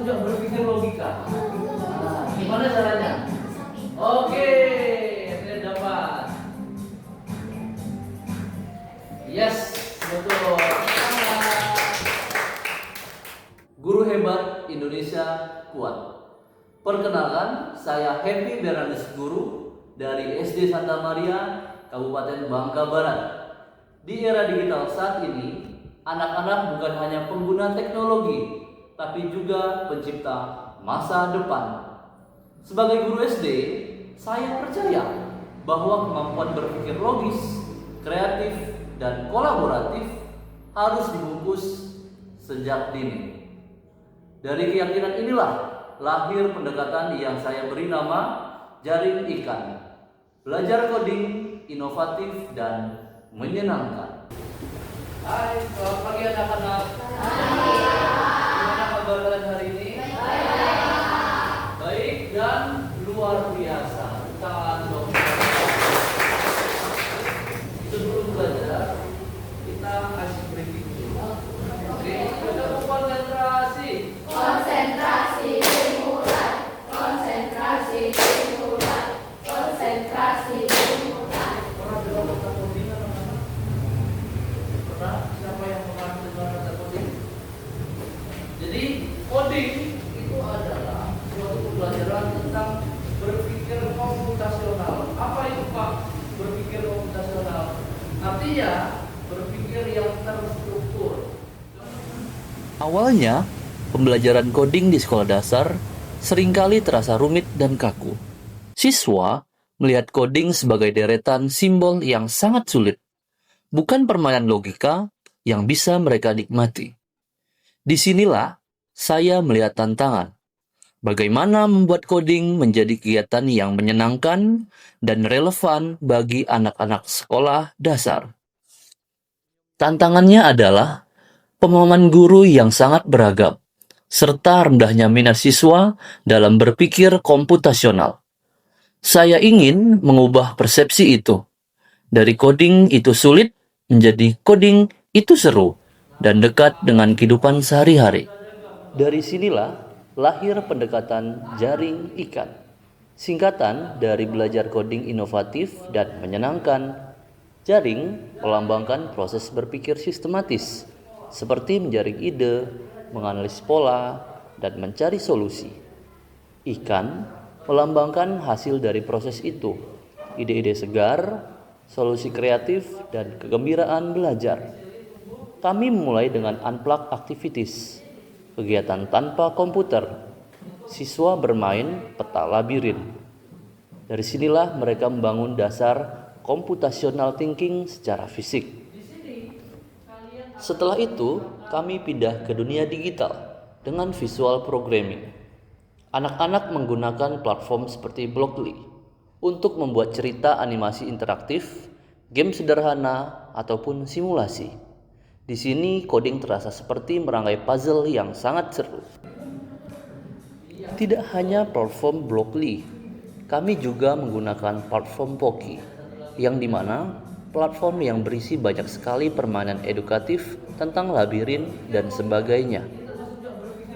sudah berpikir logika. Nah, gimana caranya? Oke, saya dapat. Yes, betul. Guru hebat Indonesia kuat. Perkenalkan, saya Happy Bernardes Guru dari SD Santa Maria, Kabupaten Bangka Barat. Di era digital saat ini, anak-anak bukan hanya pengguna teknologi, tapi juga pencipta masa depan. Sebagai guru SD, saya percaya bahwa kemampuan berpikir logis, kreatif, dan kolaboratif harus dibungkus sejak dini. Dari keyakinan inilah lahir pendekatan yang saya beri nama Jaring Ikan. Belajar coding inovatif dan menyenangkan. Hai, selamat pagi anak-anak. Gimana kabar kalian hari ini? Baik dan luar biasa. Tangan dong. Sebelum belajar, kita kasih briefing dulu. Oke, kita konsentrasi. Konsentrasi dimulai. Konsentrasi dimulai. Konsentrasi dimulai. Pernah dengar kata coding anak-anak? Pernah? Siapa yang pernah dengar kata coding? Jadi coding itu adalah suatu pembelajaran tentang berpikir komputasional. Apa itu Pak? Berpikir komputasional. Artinya berpikir yang terstruktur. Awalnya, pembelajaran coding di sekolah dasar seringkali terasa rumit dan kaku. Siswa melihat coding sebagai deretan simbol yang sangat sulit, bukan permainan logika yang bisa mereka nikmati. Disinilah saya melihat tantangan. Bagaimana membuat coding menjadi kegiatan yang menyenangkan dan relevan bagi anak-anak sekolah dasar. Tantangannya adalah pemahaman guru yang sangat beragam, serta rendahnya minat siswa dalam berpikir komputasional. Saya ingin mengubah persepsi itu. Dari coding itu sulit, menjadi coding itu seru dan dekat dengan kehidupan sehari-hari. Dari sinilah lahir pendekatan Jaring Ikan. Singkatan dari belajar coding inovatif dan menyenangkan. Jaring melambangkan proses berpikir sistematis, seperti menjaring ide, menganalisis pola, dan mencari solusi. Ikan melambangkan hasil dari proses itu, ide-ide segar, solusi kreatif, dan kegembiraan belajar. Kami memulai dengan unplugged activities, kegiatan tanpa komputer. Siswa bermain peta labirin. Dari sinilah mereka membangun dasar computational thinking secara fisik. Setelah itu, kami pindah ke dunia digital dengan visual programming. Anak-anak menggunakan platform seperti Blockly untuk membuat cerita animasi interaktif, game sederhana, ataupun simulasi. Di sini coding terasa seperti merangkai puzzle yang sangat seru. Tidak hanya platform Blockly, kami juga menggunakan platform Poki, yang dimana platform yang berisi banyak sekali permainan edukatif tentang labirin dan sebagainya.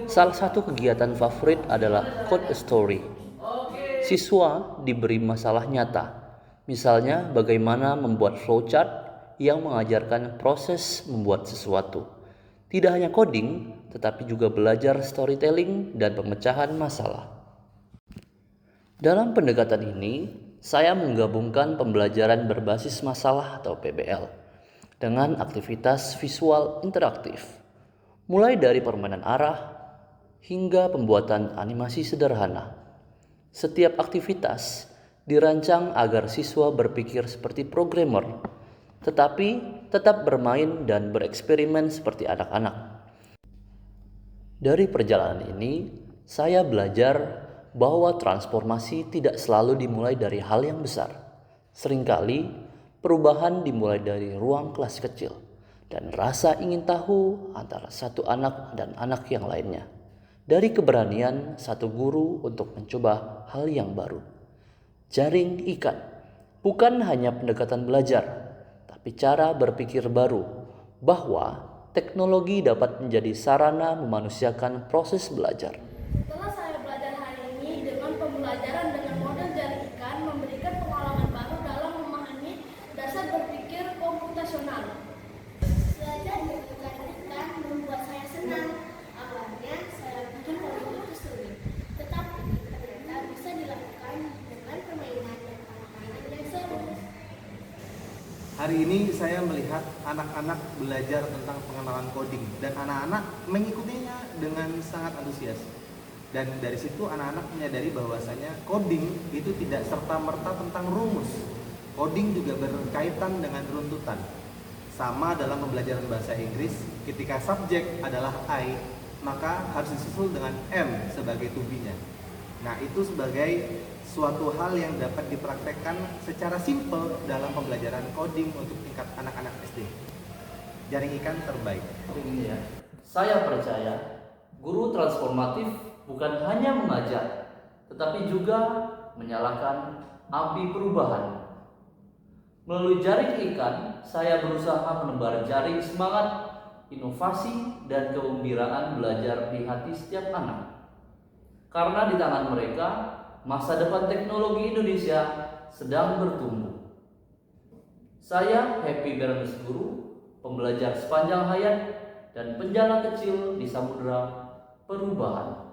Salah satu kegiatan favorit adalah Code a Story. Siswa diberi masalah nyata, misalnya bagaimana membuat flowchart yang mengajarkan proses membuat sesuatu. Tidak hanya coding, tetapi juga belajar storytelling dan pemecahan masalah. Dalam pendekatan ini, saya menggabungkan pembelajaran berbasis masalah atau PBL dengan aktivitas visual interaktif, mulai dari permainan arah hingga pembuatan animasi sederhana. Setiap aktivitas dirancang agar siswa berpikir seperti programmer, tetapi tetap bermain dan bereksperimen seperti anak-anak. Dari perjalanan ini, saya belajar bahwa transformasi tidak selalu dimulai dari hal yang besar. Seringkali, perubahan dimulai dari ruang kelas kecil dan rasa ingin tahu antara satu anak dan anak yang lainnya. Dari keberanian satu guru untuk mencoba hal yang baru. Jaring ikan bukan hanya pendekatan belajar, tapi cara berpikir baru bahwa teknologi dapat menjadi sarana memanusiakan proses belajar. Hari ini saya melihat anak-anak belajar tentang pengenalan coding dan anak-anak mengikutinya dengan sangat antusias. Dan dari situ anak-anak menyadari bahwasanya coding itu tidak serta-merta tentang rumus. Coding juga berkaitan dengan runtutan. Sama dalam pembelajaran bahasa Inggris, ketika subjek adalah I, maka harus disusul dengan M sebagai to be-nya. Nah, itu sebagai suatu hal yang dapat dipraktekkan secara simpel dalam pembelajaran coding untuk tingkat anak-anak SD. Jaring ikan terbaik. Ini ya. Saya percaya guru transformatif bukan hanya mengajar, tetapi juga menyalakan api perubahan. Melalui jaring ikan, saya berusaha menebar jaring semangat, inovasi, dan kegembiraan belajar di hati setiap anak. Karena di tangan mereka, masa depan teknologi Indonesia sedang bertumbuh. Saya Happy Bernes Guru, pembelajar sepanjang hayat dan penjala kecil di samudera perubahan.